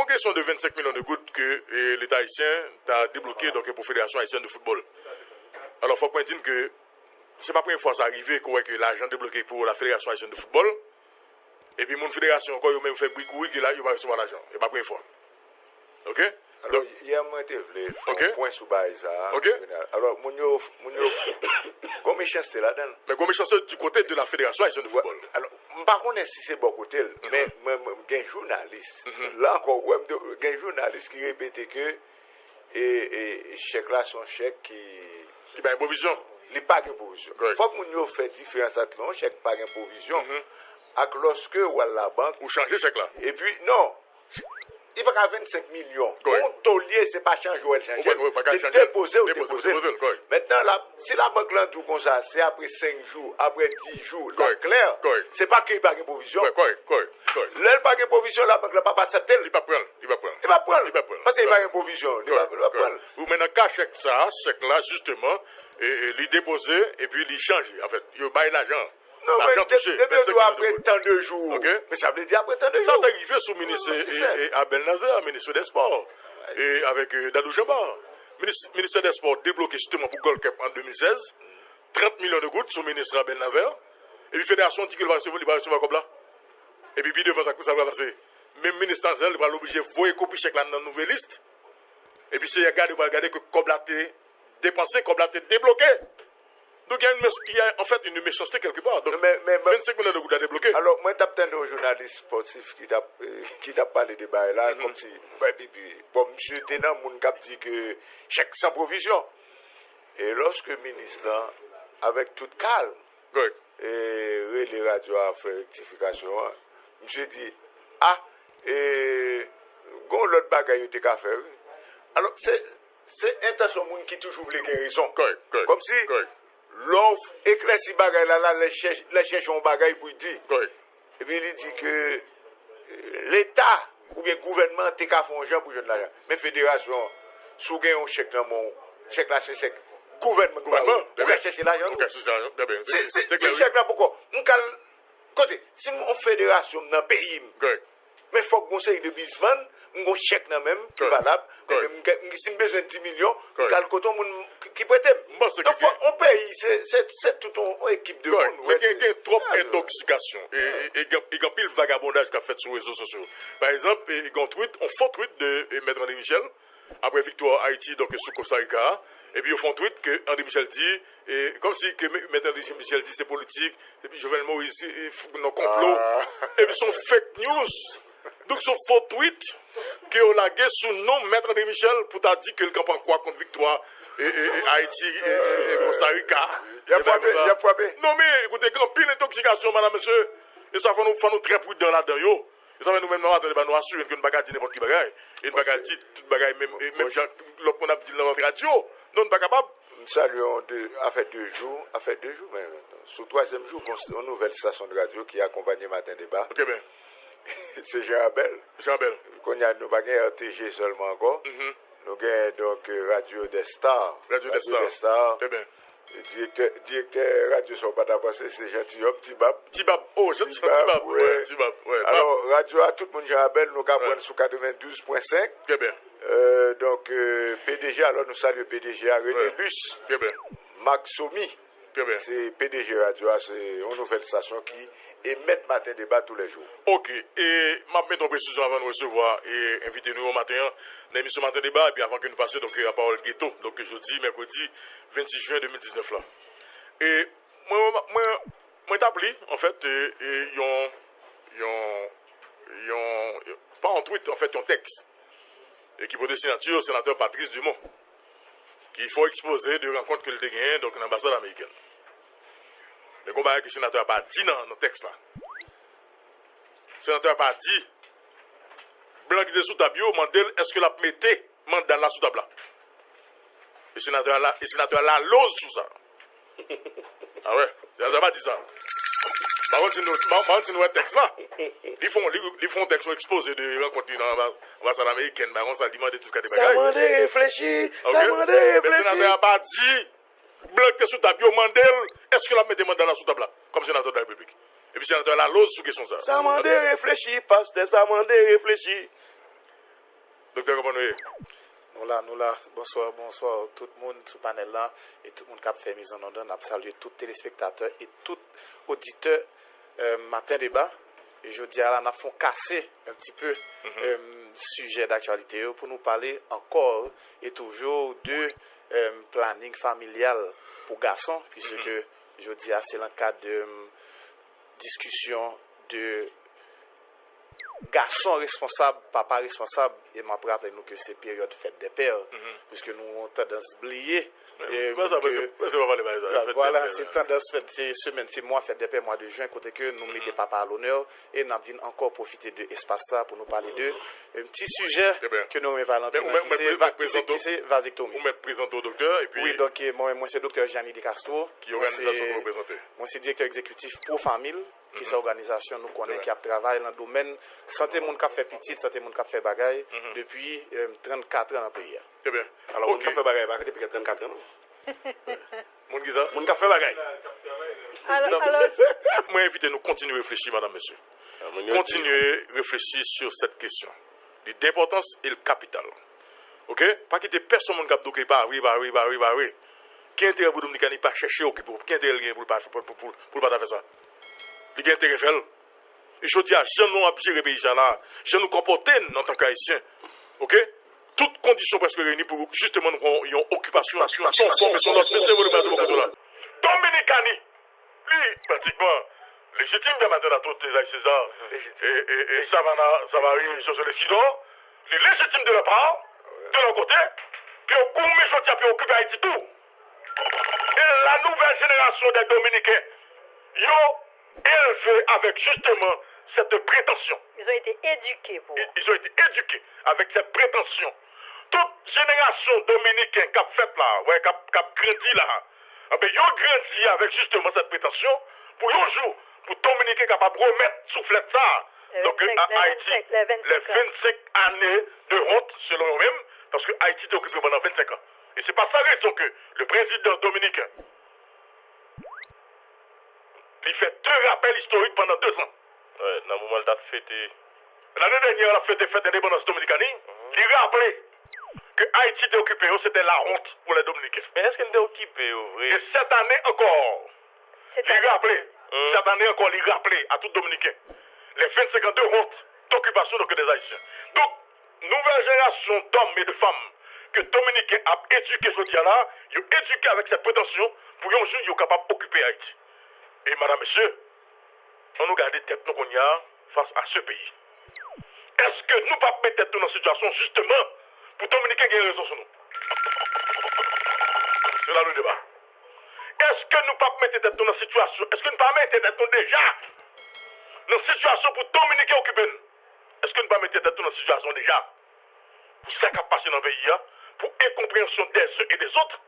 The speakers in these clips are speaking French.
une question de 25 millions de gouttes que l'État haïtien a débloqué donc, pour la Fédération haïtienne de football. Alors, il faut qu'on dise que ce n'est pas la première fois que ça arrive que l'argent débloqué pour la Fédération haïtienne de football. Et puis, mon fédération, quand ils même fait bricouille, que là, ils vont recevoir l'argent. Ce n'est pas la première fois. OK? Alors, hier, moi, je voulais un point sur ça. OK? Alors, comme méchanceté là-dedans. Mais comme méchanceté du côté de la Fédération haïtienne de football. Alors, par contre, si c'est bon côté, mais il y a un journaliste. Là encore, il y a un journaliste qui répétait que chèque là, son chèque qui n'a pas provision. Il n'a pas de provision. Il faut que nous fassions différence entre un chèque pas de provision. Et lorsque ou à la banque. Ou changer chèque là. Et puis, non. Il va y 25 millions. Mon taulier, ce n'est pas changer ou changer. C'est déposer ou déposer. Maintenant, si la banque là tout comme ça, c'est après 5 jours, après 10 jours, c'est clair. Ce n'est pas qu'il n'y a pas de provision. Là, pas de provision, la banque là pas accepter. Il va prendre. Parce qu'il n'y a pas de provision. Il va prendre. Ou maintenant, qu'à chèque là, justement, il déposer et puis il changer. En fait, il va l'argent. Non, mais après tant de jours. Okay. Mais ça veut dire après tant de jours. Ça est arrivé sous le ministre Abel Nazer, ministre des Sports, et avec Dadou Jamba. Ministre des Sports débloqué justement pour Gold Cup en 2016, 30 millions de gouttes sous le ministre Abel Nazer. Et puis Fédération dit qu'il va recevoir comme là. Et puis devant ça va passer. Même ministre Nazer, il va l'obliger de voir copie chèque là dans la nouvelle liste. Et puis si il va regarder que comme là dépensé, comme là débloqué. Donc il y a en fait une méchanceté quelque part. Donc, mais 25 millions de gouttes à débloquer. Alors, moi, je suis un journaliste sportif qui t'a parlé de bail là, comme si, bon, monsieur Ténan, mon cap dit que chèque sans provision. Et lorsque le ministre, là, avec toute calme, et les radios a fait rectification, monsieur dit, gon l'autre bagaille que tu as fait. Alors, c'est intention moun qui toujours voulait guérison. Comme si, l'offre éclairci bagay là, les cherche un bagay pour dire. Et puis il dit que l'État ou bien le gouvernement t'es qu'à faire un genre pour jeune l'argent. Mais fédération, sous gain un chèque dans mon chèque là c'est chèque. Gouvernement, on va chercher l'argent. C'est chèque là pourquoi? Côté, si on fédération dans le pays, mais il faut que le conseil de businessman, on chèque dans même, c'est valable. Si on a besoin de 10 millions, on a le coton qui prête. Donc, on paye, c'est toute une équipe de monde. Il y a trop d'intoxication et il y a pile vagabondage qu'a fait sur les réseaux sociaux. Par exemple, il y a un faux tweet de Maître André Michel, après victoire Haïti, donc sous Costa Rica. Et puis, ils font un tweet que André Michel dit, comme si Maître André Michel dit c'est politique, et puis Jovenel Moïse, nos complots. Et puis, sont fake news. Donc, ce faux tweet que on a gagné sous nom Maître de Michel pour t'a dit que le campagne quoi contre victoire Haïti et Costa Rica. Il y a frappé. Non mais écoutez, quand pile intoxication, madame, monsieur, et ça fait nous très prudents là-dedans, yo. Et ça fait nous-mêmes, nous assurer que nous ne pas dire n'importe qui bagaille. Et nous ne pas dire toute bagaille, même qu'on a dit dans notre radio. Non, nous ne pas capable. Nous saluons, à fait 2 jours, mais sur le 3e jour, une nouvelle station de radio qui accompagne Matin Débat. Ok, bien. C'est Jean Abel. Qu'on a nous pas RTG seulement encore. Nous avons donc Radio des Stars. Radio des Stars. Très bien. Directeur Radio sont pas passé, c'est Gentilhomme Tibab. Oh, Tibab. Ouais. Alors, Radio à tout le monde, Jean Abel, nous avons sur 92.5. Très bien. Donc, PDG, alors nous saluons PDG à René Bus. Très bien. Max Somi. Très bien. C'est PDG Radio, c'est une nouvelle station qui émet Matin Débat tous les jours. Ok, et ma mettre en précision avant de recevoir et inviter nous au matin, l'émission Matin Débat, et puis avant que nous passions donc, la parole ghetto, donc jeudi, mercredi 26 juin 2019 là. Et moi t'appelé, en fait, ils ont pas en tweet, en fait, un texte, et qui pour des signatures au sénateur Patrice Dumont, qu'il faut exposer de rencontres qu'il a gagnées donc l'ambassade américaine. Mais combat que le sénateur n'a pas dit dans le texte là. Le sénateur n'a pas dit, blanc qui est sous tabio, Mandel, est-ce que la mettez mandat là sous table là? Le sénateur là l'ose sous ça. Ah ouais, le sénateur n'a pas dit ça. Par contre, si nous un texte là, ils font un texte exposé de rencontres dans l'ambassade américaine, par contre, ça demande tout ce qu'il y a des bagages. Ça m'a réfléchi, Le sénateur n'a pas dit, blanc qui est sous tabio, Mandel, est-ce que la mettez mandat là sous table là? Comme sénateur de la République. Et puis sénateur là l'ose sous question ça. Ça m'a réfléchi, pasteur, ça m'a réfléchi. Docteur, comment nous Nous là, bonsoir tout le monde sous panel là et tout le monde qui a fait mise en onde. On a salué tous les téléspectateurs et tout auditeur matin débat. Et je dis à la nation casser un petit peu sujet d'actualité pour nous parler encore et toujours de planning familial pour garçons, puisque je dis à c'est dans le cadre de discussion de garçon responsable, papa responsable, et m'a rappelé nous que c'est période fête des pères, puisque nous avons tendance à oublier. Voilà, c'est tendance cette semaine, c'est mois fête des pères, mois de juin, côté que nous mettons papa à l'honneur, et nous avons encore profité de l'espace là pour nous parler de un petit sujet que nous avons parlé c'est vasectomie. Vous m'êtes présenté au docteur, et puis... Oui, donc moi c'est docteur Gianni Di Castro. Qui organisation vous représentez? Moi c'est directeur exécutif pour famille. Qui est organisation nous connaît qui a travaillé dans le domaine santé monde qui fait petite santé monde qui fait bagaille depuis 34 ans dans le pays. Très bien. Alors on fait bagaille depuis 34 ans. Mon qui ça? Mon qui fait bagaille. Alors moi invite nous continuer à réfléchir madame monsieur. Continuer à réfléchir sur cette question. L'importance et le capital. OK? Pas quitter personne qui a dit pas oui. Qui intérêt pour Dominicain n'est pas chercher occuper qui intérêt pour pas faire ça. Il y a intérêt à faire. Et je dis à gens nous à gérer pays là, gens nous comporter en tant qu'haïtiens. OK? Toutes conditions presque réunies pour justement une occupation son forme et son autre c'est vous le là. Dominicani, lui pratiquement légitime de maintenant à toutes les César et ça va arriver sur le Sidon, les légitimes de leur part, de leur côté, puis au coup méchant qui a pu occuper Haïti tout. Et la nouvelle génération des Dominicains, élevés avec justement cette prétention. Ils ont été éduqués pour. Ils ont été éduqués avec cette prétention. Toute génération dominicaine qui a fait là, qui a grandi là, ils ont grandi avec justement cette prétention pour un jour, pour Dominicain capable de remettre soufflette ça. Donc à Haïti, les 25 années de honte selon eux-mêmes, parce que Haïti est occupé pendant 25 ans. Et c'est pas sa raison que le président dominicain il fait 2 rappels historiques pendant 2 ans. Ouais, dans le moment où il a fêté. L'année dernière, il a fêté fête d'indépendance dominicaine. Il a rappelé que Haïti était occupé, c'était la honte pour les Dominicains. Mais est-ce qu'il était occupé, au vrai? Et cette année encore, il a rappelé. Cette année encore, il a rappelé à tout Dominicain les 25 ans de honte d'occupation des Haïtiens. Donc, nouvelle génération d'hommes et de femmes que Dominicains a éduqué ce dia-là, ils ont éduqué avec cette prétention pour un jour, ils sont capables d'occuper Haïti. Et madame, monsieur, on nous garde tête nous qu'on y a face à ce pays. Est-ce que nous ne pas mettre tête dans une situation justement pour Dominicains qui a raison sur nous? C'est là le débat. Est-ce que nous ne pas mettre tête dans une situation? Est-ce que nous ne pas mettre tête nous déjà dans une situation pour Dominicains occuper? Est-ce que nous ne pas mettre tête dans une situation déjà pour ce qui a passé dans le pays, pour incompréhension des uns et des autres,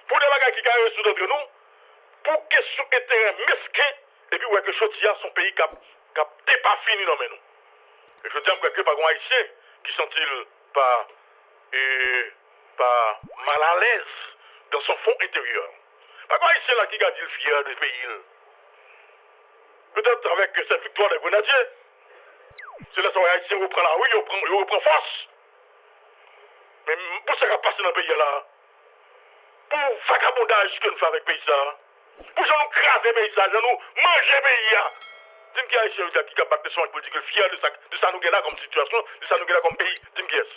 pour des bagages qui carrent sur d'entre nous, pour question intérêt mesquin, et puis ouais que Chotia, son pays qui a pas fini dans nous. Et je dis que par un haïtien qui sont-ils pas mal à l'aise dans son fond intérieur. Par un haïtien là qui garde le fier du pays. Peut-être avec cette victoire des grenadiers, c'est là que les haïtiens reprend la rue, ils reprend force. Mais pour ce qui a passé dans le pays là, pour le vagabondage que nous faisons avec le pays ça, pour nous craser le pays ça, nous manger le pays là. Dis-moi qui a haïtien qui a battu son politique, fier de ça nous là comme situation, de ça nous là comme pays. Dis-moi qui est.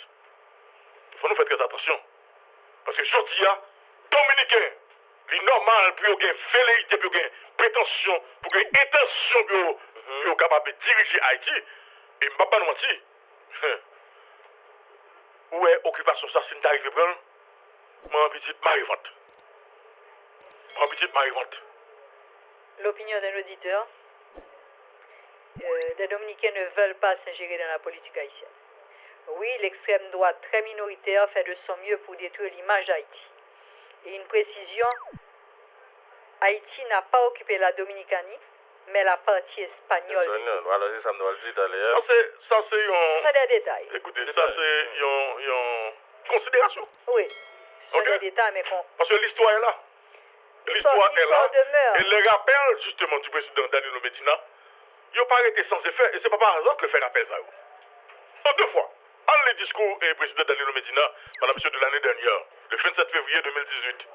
Il faut nous faire très attention. Parce que aujourd'hui, Dominicain, il est normal pour qu'il y ait velléité, pour qu'il y ait prétention, pour qu'il y ait intention pour qu'il capable de diriger Haïti. Et je ne vais pas nous mentir. Où est l'occupation ça, si nous arrivons à prendre? Mon petite marivante. L'opinion d'un auditeur. Les Dominicains ne veulent pas s'ingérer dans la politique haïtienne. Oui, l'extrême droite très minoritaire fait de son mieux pour détruire l'image d'Haïti. Et une précision, Haïti n'a pas occupé la Dominicanie, mais la partie espagnole. Voilà, c'est ça, nous allons dire d'ailleurs. Ça, c'est C'est des détails. Écoutez, ça, c'est une considération. Oui, c'est des détails, mais parce que l'histoire est là. L'histoire est là. Demeure. Et le rappel, justement, du président Danilo Medina, il n'a pas été sans effet. Et c'est pas par hasard que le fait rappel ça. En 2 fois. en les discours et président Danilo Medina, madame monsieur, de l'année dernière, le 27 février 2018.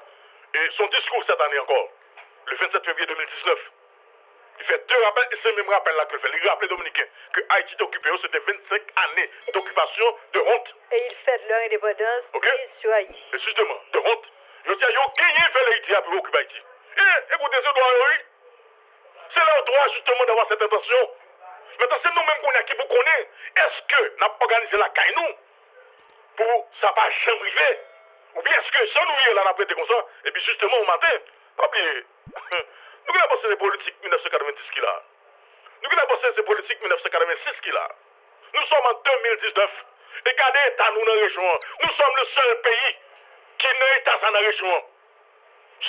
Et son discours cette année encore, le 27 février 2019. Il fait deux rappels et c'est le même rappel là que le fait. Il rappelle Dominicains que Haïti était occupé, c'était 25 années d'occupation de honte. Et ils fêtent leur indépendance sur Haïti. Et justement, de honte. Je dis, ils ont gagné fait l'Haïti pour occuper Haïti. Et écoutez, ce droit, oui. C'est leur droit justement d'avoir cette intention. Maintenant, c'est nous-mêmes qu'on a qui vous connaît. Est-ce que nous avons organisé la caille nous pour ça pas jamais arriver? Ou bien est-ce que sans nous y là, on a prêté comme ça, et puis justement au matin, pas oublier. Nous avons passé des politiques 1990 qui là. Nous avons passé des politiques 1986 qui là. Nous sommes en 2019. Et regardez l'État nous dans la région. Nous sommes le seul pays qui n'a état dans la région.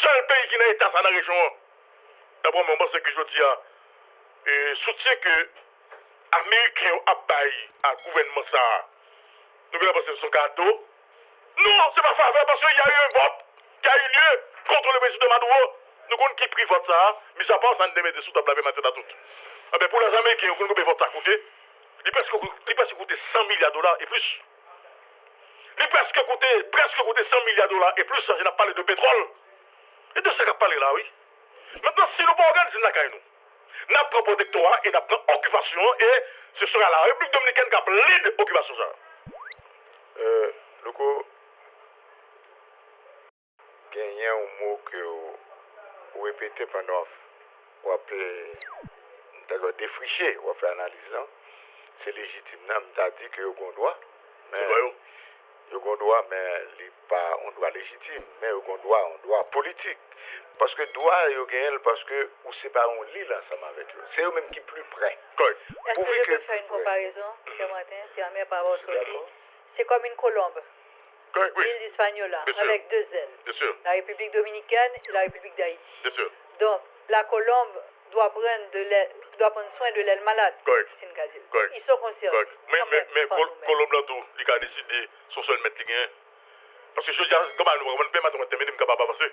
Seul pays qui n'a état dans la région. D'abord, moi, c'est que je dis et soutien que Américains ont baillé à gouvernement ça. Nous avons passé son cadeau. Non, c'est pas faveur parce qu'il y a eu un vote qui a eu lieu contre le président Maduro. Nous connaissons qui pris vote ça, mais ça passe en démettre sous table matin à toutes. Ah ben pour les Américains, vous connaissez vote ça coûter. Il presque coûter 100 milliards de dollars et plus. Il presque coûter 100 milliards de dollars et plus, ça, je n'ai pas parlé de pétrole. Et de ce qu'on a parlé là, oui. Maintenant, si nous ne pouvons pas organiser la caille, nous prenons protectorat et nous prenons occupation et ce sera la République dominicaine qui a l'aide d'occupation ça. Loco, il y a un mot que vous répétez pendant vous appelez défricher, vous fait analyse. C'est légitime. Nous avons dit que vous avez un droit. Mais vous avez un droit, mais pas un droit légitime, mais vous avez un droit politique. Parce que droit, vous avez parce que vous séparez un lit ensemble avec eux. C'est eux-mêmes qui sont plus près. Est-ce que je peux faire une comparaison ce matin, si on met par votre sortie? C'est comme une colombe. L'île d'Hispaniola, avec deux ailes. Bien sûr. La République dominicaine et la République d'Haïti. Bien sûr. Donc, la colombe doit prendre soin de l'aile malade. Correct. Ils sont concernés. Mais colombe là tout, il a décidé son seul maître qui gagne. Parce que je dis, comment nous ne pouvons pas terminer, nous ne pouvons pas passer.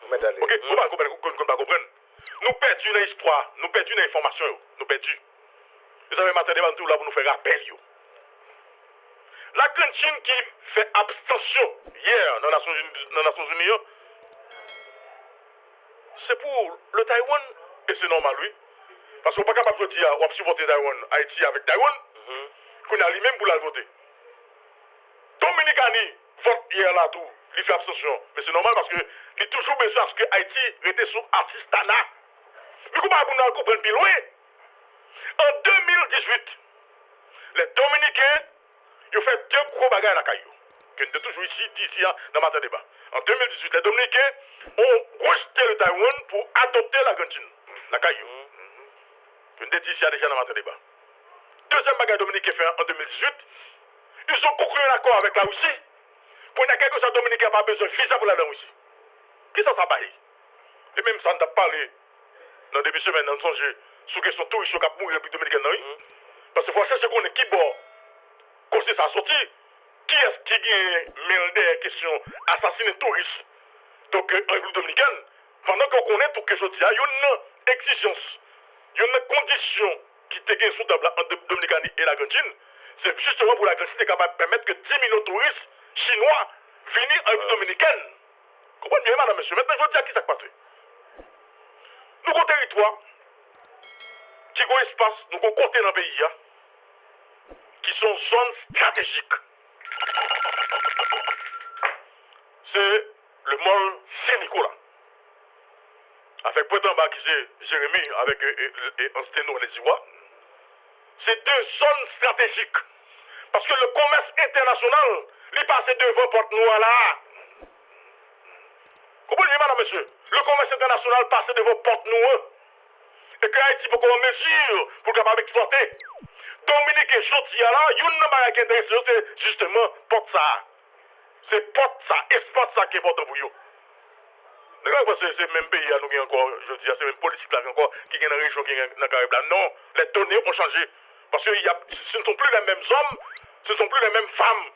Ok, vous ne pas comprendre. Nous perdons une histoire, nous perdons une information, nous perdons. Vous avez matin devant tout là pour nous faire rappel. La grande Chine qui fait abstention hier dans les Nations Unies, c'est pour le Taïwan, et c'est normal, oui. Parce qu'on n'est pas capable de dire, on va supporter Taïwan, Haïti avec Taïwan, qu'on a lui-même pour la voter. Dominicani vote hier là tout, il fait abstention. Mais c'est normal parce que il est toujours besoin à ce que Haïti était sous assistana. Mais comment vous comprendre bien loin? En 2018, les Dominicains, ils ont fait deux gros bagages à la caillou. Que nous toujours ici, dans notre débat. En 2018, les Dominicains ont rejeté le Taïwan pour adopter l'Argentine, la caillou. Que nous ici déjà dans notre débat. Deuxième bagage dominicain fait en 2018, ils ont conclu un accord avec la Russie pour qu'il y ait quelque chose dominicain n'a pas besoin de visa pour la Russie. Qui ça paye? Et même ça, on a parlé dans le début de semaine, on songe sur la question touristique qui a mouru en République dominicaine. Parce qu'il faut chercher qu'on est qui bord, quand c'est ça sorti, qui est-ce qui a mêlé des questions assassiner touristes. Donc en République dominicaine, pendant qu'on connaît tout quelque chose, il y a une exigence, il y a une condition qui te gagne sous table entre Dominicanie et l'Argentine. C'est justement pour l'Argentine est capable de permettre que 10 millions de touristes chinois viennent en République dominicaine. Comprenez bien, madame, monsieur. Maintenant, je veux dire à qui ça passe. Nous avons un territoire qui a un espace, nous avons côté dans le pays, qui sont zones stratégiques. C'est le mall Saint-Nicolas. Avec Pointe-en-Bas qui c'est Jérémy, avec Ansténo et les Ivoires. C'est deux zones stratégiques. Parce que le commerce international, il passe devant Porte-Noire là. Comprenez, madame, monsieur? Le commerce international passe devant Porte-Noire. Et que Haïti peut qu'on mesure pour capable exploiter. Dominique et Jotia là, il y a une chose qui est intéressante, c'est justement porte ça. C'est porte ça, espace ça qui est important pour vous. C'est le même pays à nous encore, je dis, c'est le même politique là encore, qui est dans la région, qui est dans le Caraïbe là. Non, les données ont changé. Parce que ce ne sont plus les mêmes hommes, ce ne sont plus les mêmes femmes.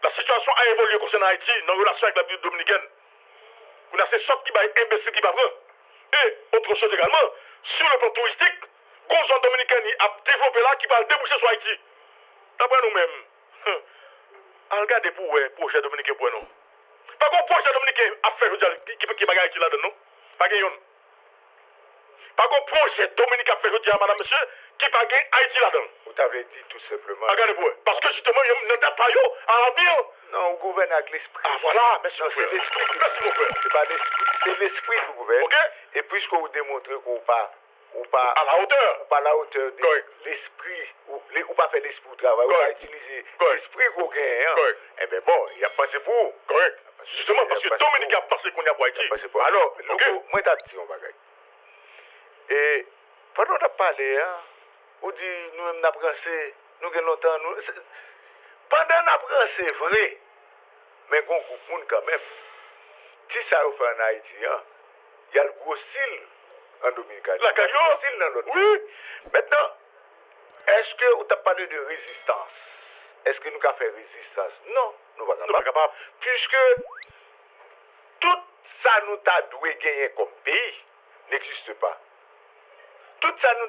La situation a évolué concernant Haïti dans la relation avec la République dominicaine. On a ces sortes qui baillent imbéciles qui bavrent. Et autre chose également, sur le plan touristique, Gonzon dominicain a développé là qui va déboucher sur Haïti. D'après nous-mêmes, on regarde pour le projet dominicain pour nous. Pas qu'on projet dominicain a fait qui bagaille Haïti là-dedans, non? Pas qu'il y a. Pas qu'on projet dominicain a fait madame monsieur, qui bagaille Haïti là-dedans. Vous t'avez dit tout simplement. Regardez pour eux. Parce que justement, il y a un pas à l'avenir. Non, vous gouvernez avec l'esprit. Ah voilà, merci non, mon frère. C'est l'esprit. Merci mon frère. C'est pas l'esprit, c'est l'esprit que vous gouvernez. Ok? Et puisque vous démontrez qu'on pas à la hauteur. Pas à la hauteur de l'esprit, ou pas faire l'esprit au travail, ou pas utiliser l'esprit qu'on gagne. Hein? Eh bien bon, il y a passé pour vous. Correct. Justement, parce que Dominique a passé qu'on y a pour Haïti. Alors, moi t'as dit on bagaille. Et pendant qu'on a parlé, hein, on dit nous même n'a pensé, nous avons longtemps, nous. Pendant qu'on a pensé vrai, mais qu'on comprend quand même. Si ça vous fait en Haïti, hein, il y a le gros style en Dominicaine. La caillou style dans l'autre. Oui. Maintenant, est-ce que vous avez parlé de résistance? Est-ce que nous avons fait résistance? Non, nous ne sommes pas capables. Puisque tout ça nous a doué gagner comme pays n'existe pas. Tout ça nous